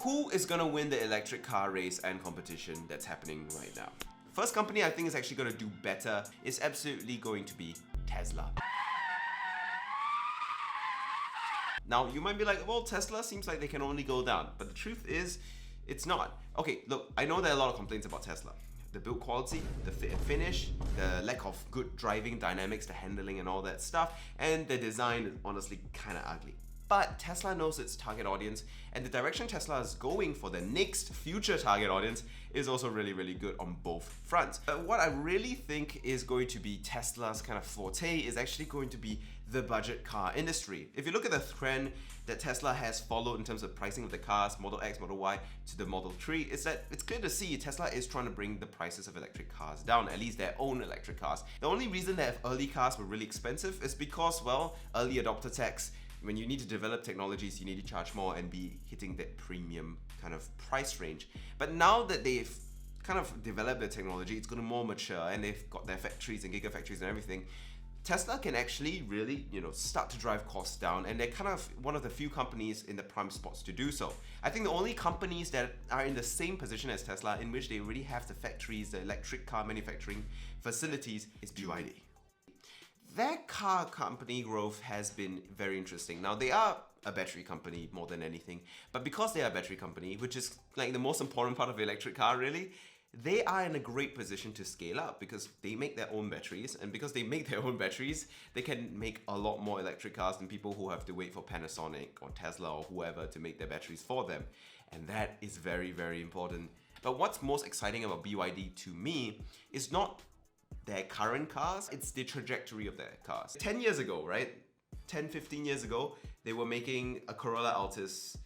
Who is gonna win the electric car race and competition that's happening right now? First company I think is actually gonna do better is absolutely going to be Tesla. Now, you might be like, well, Tesla seems like they can only go down, but the truth is, it's not. Okay, look, I know there are a lot of complaints about Tesla. The build quality, the fit and finish, the lack of good driving dynamics, the handling and all that stuff, and the design is honestly kinda ugly. But Tesla knows its target audience, and the direction Tesla is going for the next future target audience is also really, really good on both fronts. But what I really think is going to be Tesla's kind of forte is actually going to be the budget car industry. If you look at the trend that Tesla has followed in terms of pricing of the cars, Model X, Model Y to the Model 3, is that it's clear to see Tesla is trying to bring the prices of electric cars down, at least their own electric cars. The only reason that early cars were really expensive is because, well, early adopter tax. When you need to develop technologies, you need to charge more and be hitting that premium kind of price range. But now that they've kind of developed the technology, it's gotten more mature and they've got their factories and gigafactories and everything, Tesla can actually really, start to drive costs down, and they're kind of one of the few companies in the prime spots to do so. I think the only companies that are in the same position as Tesla, in which they already have the factories, the electric car manufacturing facilities, is BYD. Their car company growth has been very interesting. Now, they are a battery company more than anything, but because they are a battery company, which is like the most important part of the electric car really, they are in a great position to scale up because they make their own batteries, and because they make their own batteries, they can make a lot more electric cars than people who have to wait for Panasonic or Tesla or whoever to make their batteries for them. And that is very, very important. But what's most exciting about BYD to me is not their current cars, it's the trajectory of their cars. 10 years ago, right? 10, 15 years ago, they were making a Corolla Altis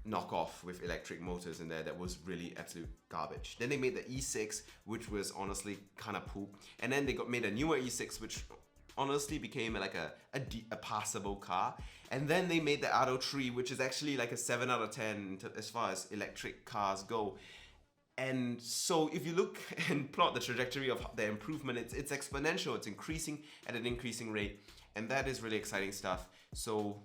knockoff with electric motors in there that was really absolute garbage. Then they made the E6, which was honestly kind of poop. And then they made a newer E6, which honestly became like a passable car. And then they made the Atto 3, which is actually like a 7 out of 10 as far as electric cars go. And so if you look and plot the trajectory of their improvement, it's exponential, it's increasing at an increasing rate. And that is really exciting stuff. So,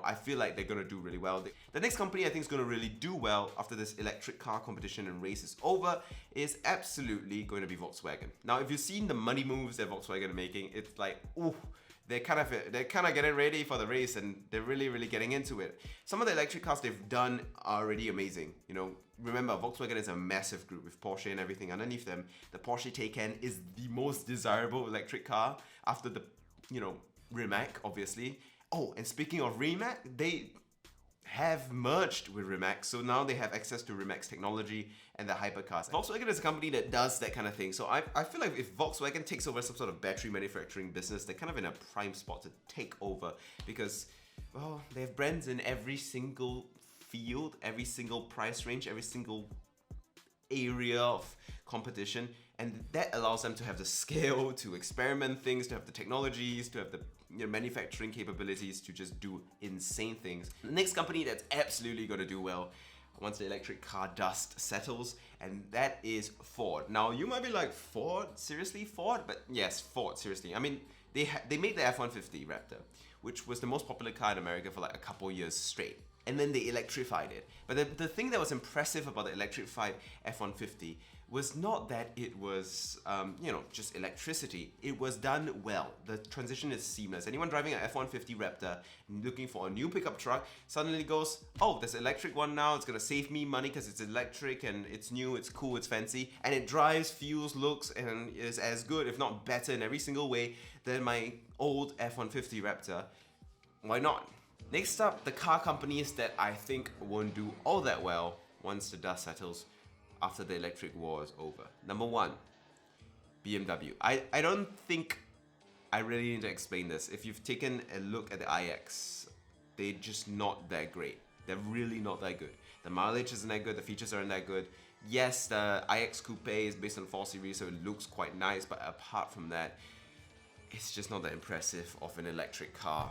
I feel like they're gonna do really well. The next company I think is gonna really do well after this electric car competition and race is over is absolutely going to be Volkswagen. Now, if you've seen the money moves that Volkswagen are making, it's like, ooh, they're kind of getting ready for the race and they're really, really getting into it. Some of the electric cars they've done are already amazing. Remember, Volkswagen is a massive group with Porsche and everything underneath them. The Porsche Taycan is the most desirable electric car after the, Rimac, obviously. Oh, and speaking of Rimac, they have merged with Rimac, so now they have access to Rimac's technology and the hypercars. Volkswagen is a company that does that kind of thing, so I feel like if Volkswagen takes over some sort of battery manufacturing business, they're kind of in a prime spot to take over because, well, they have brands in every single field, every single price range, every single area of competition, and that allows them to have the scale to experiment things, to have the technologies, to have the manufacturing capabilities to just do insane things. The next company that's absolutely going to do well once the electric car dust settles, and that is Ford. Now, you might be like, Ford? Seriously, Ford? But yes, Ford, seriously. I mean, they made the F-150 Raptor, which was the most popular car in America for like a couple years straight. And then they electrified it. But the thing that was impressive about the electrified F-150 was not that it was, just electricity. It was done well. The transition is seamless. Anyone driving an F-150 Raptor looking for a new pickup truck suddenly goes, oh, there's an electric one now. It's gonna save me money because it's electric and it's new, it's cool, it's fancy. And it drives, feels, looks, and is as good, if not better in every single way than my old F-150 Raptor. Why not? Next up, the car companies that I think won't do all that well once the dust settles after the electric war is over. Number one, BMW. I don't think I really need to explain this. If you've taken a look at the iX, they're just not that great. They're really not that good. The mileage isn't that good, the features aren't that good. Yes, the iX Coupe is based on 4 Series, so it looks quite nice, but apart from that, it's just not that impressive of an electric car.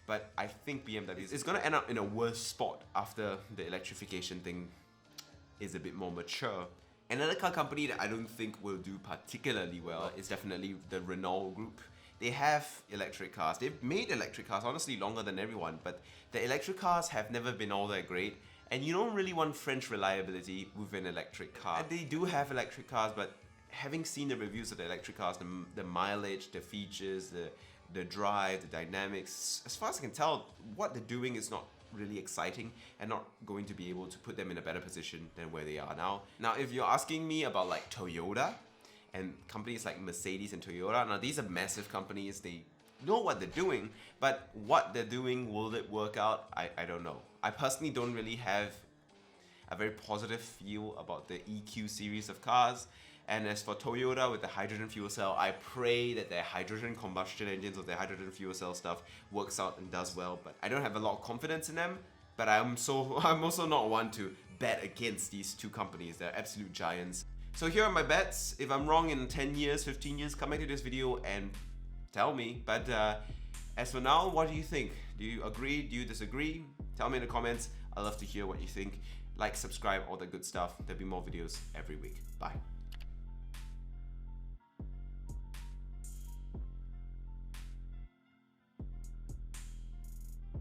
But I think BMW is going to end up in a worse spot after the electrification thing is a bit more mature. Another car company that I don't think will do particularly well is definitely the Renault group. They have electric cars. They've made electric cars honestly longer than everyone, but the electric cars have never been all that great. And you don't really want French reliability with an electric car. And they do have electric cars, but having seen the reviews of the electric cars, the mileage, the features, the drive, the dynamics, as far as I can tell, what they're doing is not really exciting and not going to be able to put them in a better position than where they are now. Now, if you're asking me about like Toyota and companies like Mercedes and Toyota, now these are massive companies, they know what they're doing, but what they're doing, will it work out? I don't know. I personally don't really have a very positive feel about the EQ series of cars. And as for Toyota with the hydrogen fuel cell, I pray that their hydrogen combustion engines or their hydrogen fuel cell stuff works out and does well. But I don't have a lot of confidence in them. But I'm also not one to bet against these two companies. They're absolute giants. So here are my bets. If I'm wrong in 10 years, 15 years, come back to this video and tell me. But as for now, what do you think? Do you agree? Do you disagree? Tell me in the comments. I'd love to hear what you think. Like, subscribe, all that good stuff. There'll be more videos every week. Bye.